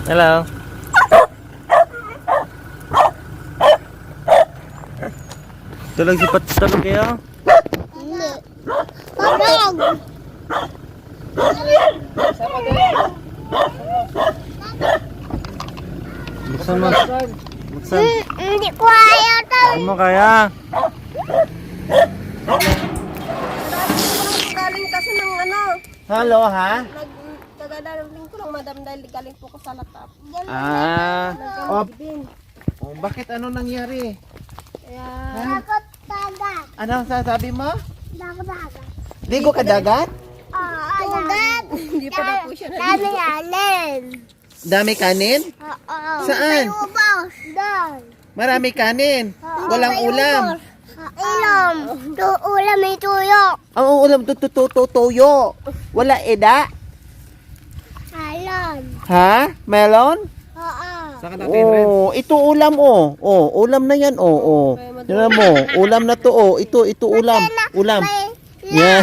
Hello. Tulog si Pat, tulog kayo? Hindi. Tulog. Buksan mo. Buksan. Hindi ko kaya to. Hindi mo kaya. Galing kasi ng ano, Hello, ha? nagkagadaling ko lang madam dahil galing po ko sa latap. Oh, Din. oh, bakit ano nangyari? Kaya, Takot dagat. Ano sasabi mo? Takot dagat. Ligo ka dagat? Oo, dagat. hindi pa daw po siya Dami alin. Dami kanin? Oo. Saan? May ubos. Doon. Marami kanin. Walang May ulam. ubos. Ilom. Ulam may tuyo. Ang ulam tuyo. Wala eda? Alon. Ha? Melon? Oo. Oh, ito ulam oh. Oh, ulam na yan oh. Oh. Tingnan mo, ulam na to oh. Ito ulam. Ulam. May Yeah.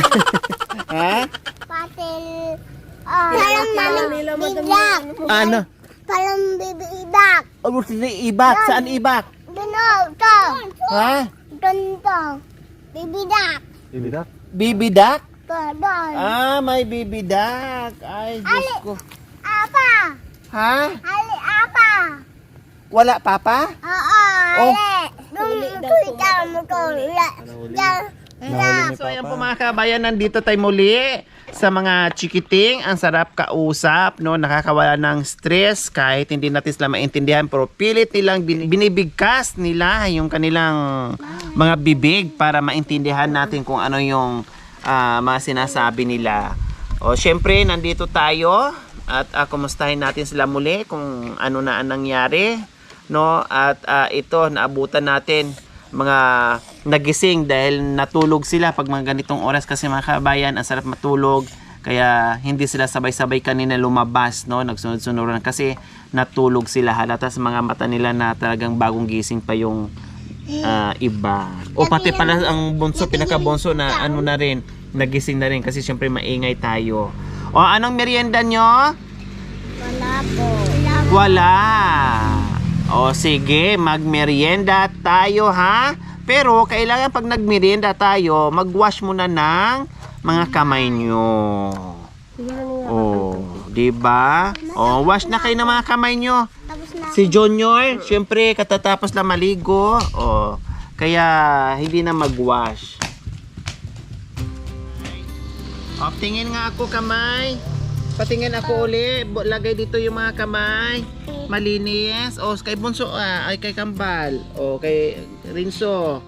Ha? patil. Palang nila bibigak. Ano? Palang bibigak. Oh, ibak. Saan ibak? Binog to. Ha? Tonto. Bibidak. Bibidak? Doon. Ah, may bibidak. Ay, Diyos ko. Apa. Ha? Ali apa. Wala papa? Oo. Oh. Ali. Kita mo to. So ayan po mga kabayan, nandito tayo muli sa mga chikiting. Ang sarap kausap, no? Nakakawala ng stress kahit hindi natin sila maintindihan, pero pilit nilang binibigkas nila yung kanilang mga bibig para maintindihan natin kung ano yung mga sinasabi nila. O syempre nandito tayo at kumustahin natin sila muli kung ano na ang nangyari, no? At ito naabutan natin mga nagising dahil natulog sila pag mga ganitong oras kasi mga kabayan, ang sarap matulog kaya hindi sila sabay-sabay kanina lumabas, no? Nagsunod-sunuran kasi natulog sila, halata sa mga mata nila na talagang bagong gising pa yung iba. O pati pala ang bunso, pinaka-bunso na ano na rin, nagising na rin kasi syempre maingay tayo. O anong merienda nyo? Wala po. Wala. O sige, magmerienda tayo ha. Pero kailangan pag nagmerienda tayo, magwash muna ng mga kamay nyo. Oh, di ba? Oh, wash na kayo ng mga kamay nyo. Tapos na. Si Junior, syempre katatapos lang maligo. Oh, kaya hindi na magwash. Oh, tingin nga ako kamay. Patingin ako uli. Lagay dito yung mga kamay. Malinis. O, kay Bunso ay kay Kambal. O, kay Rinso.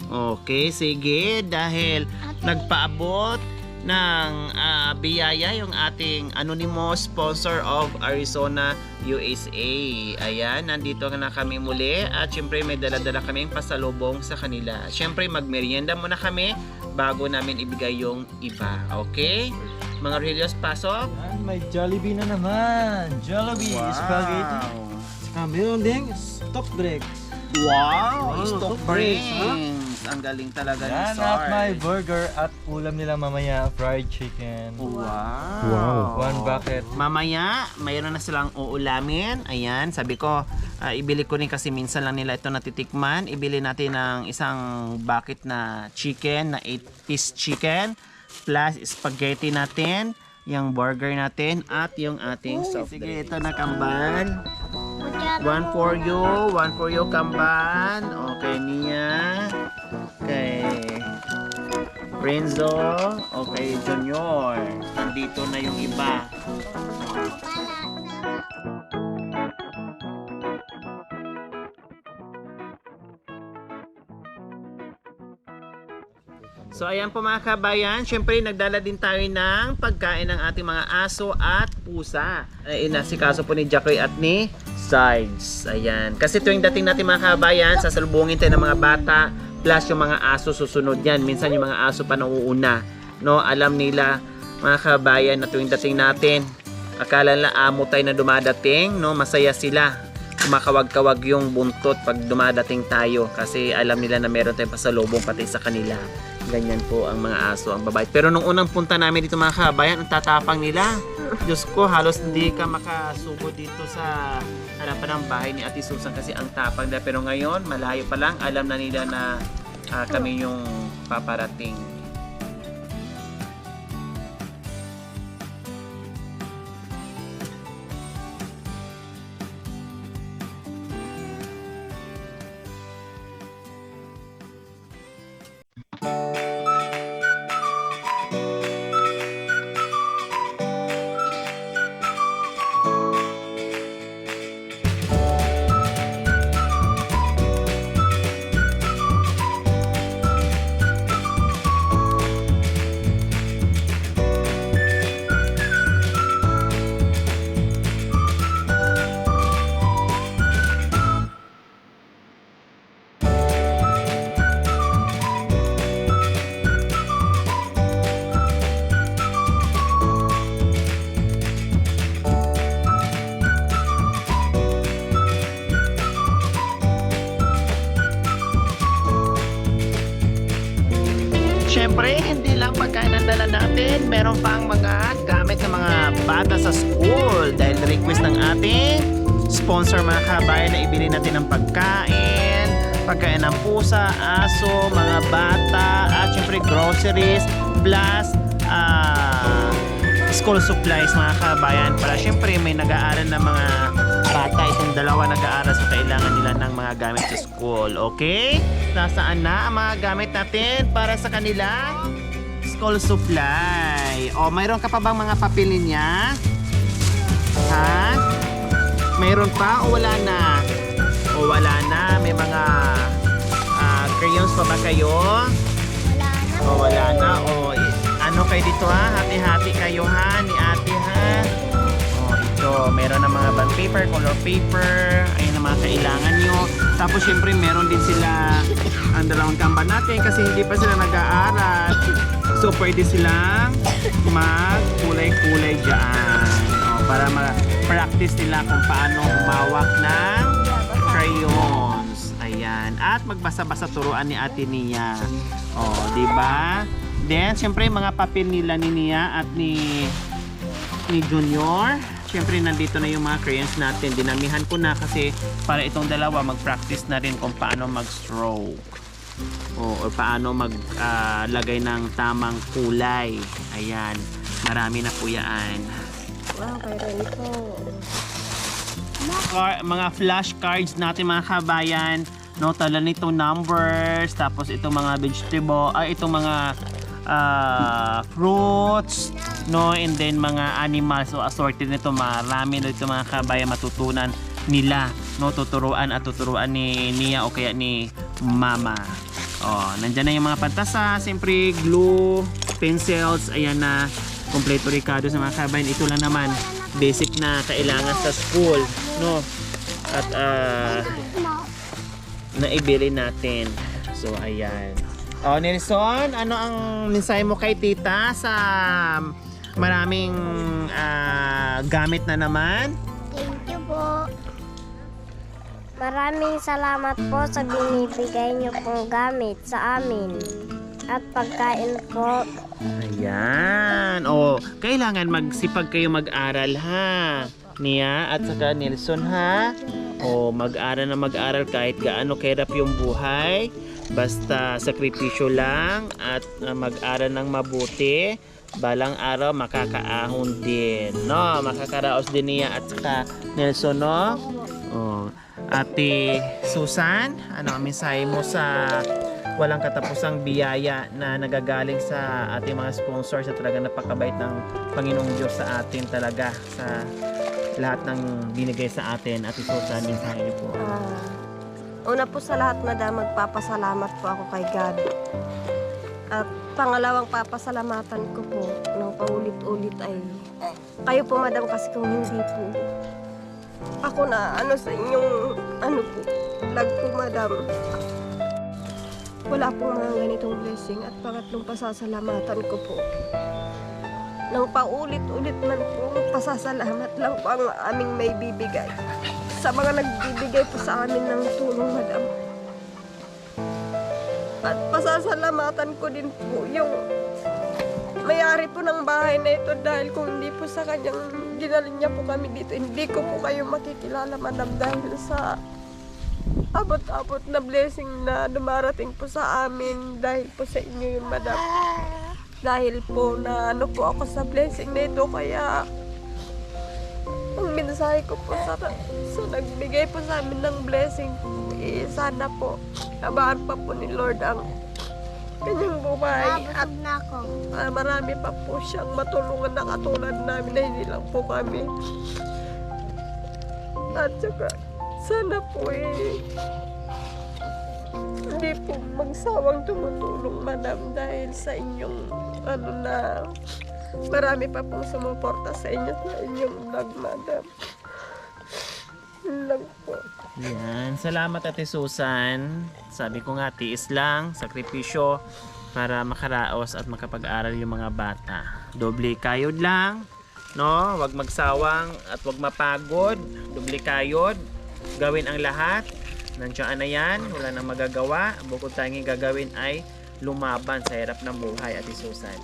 Okay, sige. Dahil nagpaabot ng biyaya yung ating anonymous sponsor of Arizona, USA. Ayan, nandito na kami muli. At syempre may dala-dala kaming pasalubong sa kanila. Syempre magmerienda muna kami bago namin ibigay yung iba. Okay? Mga Relios, pasok. May Jollibee na naman. Jollibee, spaghetti. Saka meron ding stock drinks. Wow! Wow, Stock stock drinks, drinks. Ang galing talaga ni Yan Sarge. at may burger at ulam nila mamaya, fried chicken. Wow. One bucket. Mamaya, mayroon na silang uulamin. Ayan, sabi ko, ibili ko rin kasi minsan lang nila ito natitikman. Ibili natin ng isang bucket na chicken, na 8-piece chicken. Plus spaghetti natin, yung burger natin, at yung ating soft drink. Sige, ito na Kambal. One for you Kambal. Okay, Nia. Okay. Renzo. Okay, Junior. Nandito na yung iba. So ayan po mga kabayan, syempre nagdala din tayo ng pagkain ng ating mga aso at pusa. Inasikaso po ni Jackoy at ni Sarge. Ayan. Kasi tuwing dating natin mga kabayan, sasalubungin tayo ng mga bata plus yung mga aso susunod yan. Minsan yung mga aso pa nauuna. No, alam nila mga kabayan na tuwing dating natin, akala nila amo tayo na dumadating, no, masaya sila. Kumakawag-kawag yung buntot pag dumadating tayo kasi alam nila na meron tayong pasalubong pati sa kanila. Ganyan po ang mga aso, ang babae. Pero nung unang punta namin dito mga kabayan, ang tatapang nila. Diyos ko, halos hindi ka makasubo dito sa harapan ng bahay ni Ate Susan kasi ang tapang nila. Pero ngayon, malayo pa lang, alam na nila na kami yung paparating. Siyempre, hindi lang pagkain ang dala natin. Meron pang mga gamit ng mga bata sa school. Dahil request ng ating sponsor mga kabayan na ibili natin ng pagkain. Pagkain ng pusa, aso, mga bata, at siyempre groceries, plus school supplies mga kabayan. Para siyempre may nag-aaral na mga bata. Itong dalawa nag-aaral so kailangan nila ng mga gamit sa school. Okay? Nasaan na ang mga gamit natin para sa kanila? School supply. O, mayroon ka pa bang mga papilin niya? Ha? Mayroon pa o wala na? O wala na. May mga crayons pa ba kayo? Wala na. O wala na. O ano kayo dito ha? Hati-hati kayo ha? Ni ate ha? O ito. Meron na mga bond paper, color paper. Ayun ang mga kailangan nyo. Tapos syempre meron din sila ang dalawang kamba natin kasi hindi pa sila nag-aaral. So pwede silang mag-kulay-kulay dyan. O, para ma-practice nila kung paano humawak ng crayons. Ayan. At magbasa-basa turuan ni Ate Nia. O, di ba? Then, syempre mga papel nila ni Nia at ni Junior. Siyempre, nandito na yung mga crayons natin. Dinamihan ko na kasi para itong dalawa mag-practice na rin kung paano mag-stroke. O paano maglagay ng tamang kulay. Ayan. Marami na po yan. Wow, kay Ren po. Mga flashcards natin mga kabayan. No, tala nito numbers. Tapos itong mga vegetable. Itong mga fruits, no, and then mga animals, so assorted nito, marami na ito mga kabayan matutunan nila, no, tuturuan ni Nia o kaya ni Mama. Nandyan na yung mga pantasa, siyempre glue, pencils, ayan na, kompleto Ricardo sa mga kabayan. Ito lang naman, basic na kailangan sa school, no, at naibili natin. So ayan. Nelson, ano ang mensahe mo kay tita sa maraming gamit na naman? Thank you po. Maraming salamat po sa binibigay niyo pong gamit sa amin. At pagkain po. Ayan. Kailangan magsipag kayo mag-aral ha. Nia at saka Nelson ha. Mag-aral na mag-aral kahit gaano kahirap yung buhay. Basta sakripisyo lang at mag-aral ng mabuti. Balang araw makakaahon din, no? Makakaraos din niya at saka Nelson, no? Ate Susan, ano ang mensahe mo sa walang katapusang biyaya na nagagaling sa ating mga sponsors at talaga napakabait ng Panginoong Diyos sa atin talaga sa lahat ng binigay sa atin. Ate Susan, mensahe niyo po. Una po sa lahat, madam, magpapasalamat po ako kay God. At pangalawang papasalamatan ko po ng paulit-ulit ay kayo po, madam, kasi kung hindi po ako na sa inyong vlog po, madam, wala pong mga ganitong blessing. At pangatlong pasasalamatan ko po ng paulit-ulit man po, pasasalamat lang po ang aming may bibigay sa mga nagbibigay po sa amin ng tulong, madam. At pasasalamatan ko din po yung may-ari po ng bahay na ito dahil kung hindi po sa kanyang ginaling niya po kami dito, hindi ko po kayo makikilala, madam, dahil sa abot-abot na blessing na dumarating po sa amin dahil po sa inyo yun, madam. Dahil po na ano po ako sa blessing na ito, kaya ang mensahe ko po sa nagbigay po sa amin ng blessing, sana po abaan pa po ni Lord ang kanyang buhay at marami pa po siyang matulungan na katulad namin na hindi lang po kami. At saka sana po hindi po magsawang tumutulong, madam, dahil sa inyong na marami pa pong sumuporta sa inyo sa inyong vlog, madam. Yun lang po. Yan. Salamat, Ate Susan. Sabi ko nga, tiis lang, sakripisyo para makaraos at makapag-aral yung mga bata. Doble kayod lang, no? Huwag magsawang at huwag mapagod. Doble kayod. Gawin ang lahat. Nandiyan na yan. Wala nang magagawa. Bukod tanging gagawin ay lumaban sa hirap ng buhay, Ate Susan.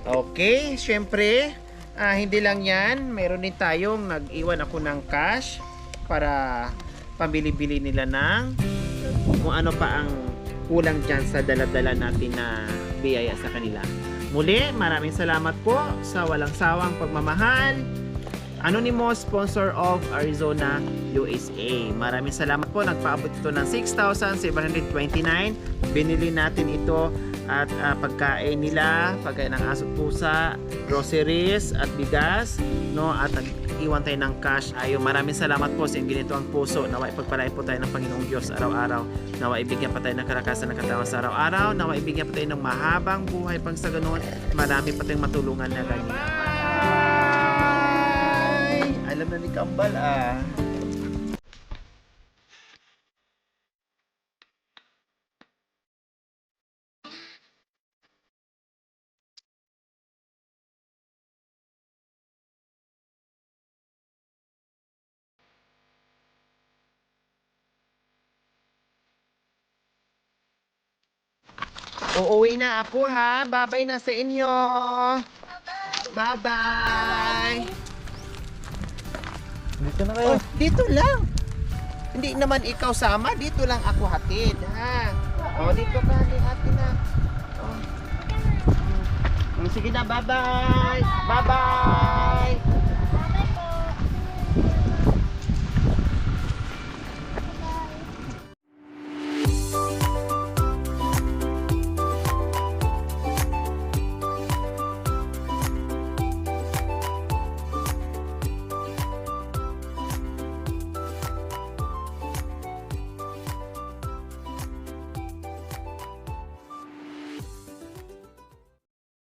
Okay, syempre, hindi lang yan. Meron din tayong nag-iwan ako ng cash para pambili-bili nila ng kung ano pa ang kulang dyan sa dala-dala natin na biyaya sa kanila. Muli, maraming salamat po sa walang sawang pagmamahal. Anonymous sponsor of Arizona, USA. Maraming salamat po. Nagpaabot ito ng 6,729. Binili natin ito at pagkain nila, pagkain ng aso, pusa, groceries at bigas, no, at nag-iwan tayo ng cash. Ayo, maraming salamat po sa inyong ginito ang puso. Nawa ipagpalain po tayo ng Panginoong Diyos araw-araw. Nawa ibigyan pa tayo ng karakasan ng katawan sa araw-araw. Nawa ibigyan pa tayo ng mahabang buhay pang sa ganoon. Marami pa tayong matulungan na ganyan. Bye! Alam na ni Kambal Uuwi na ako, ha. Bye-bye na sa inyo. Bye-bye. Dito na kayo. Oh, dito lang. Hindi naman ikaw sama. Dito lang ako hatid, ha. Oh, dito ka ni ate na. Oh. Sige na, bye-bye. Bye-bye.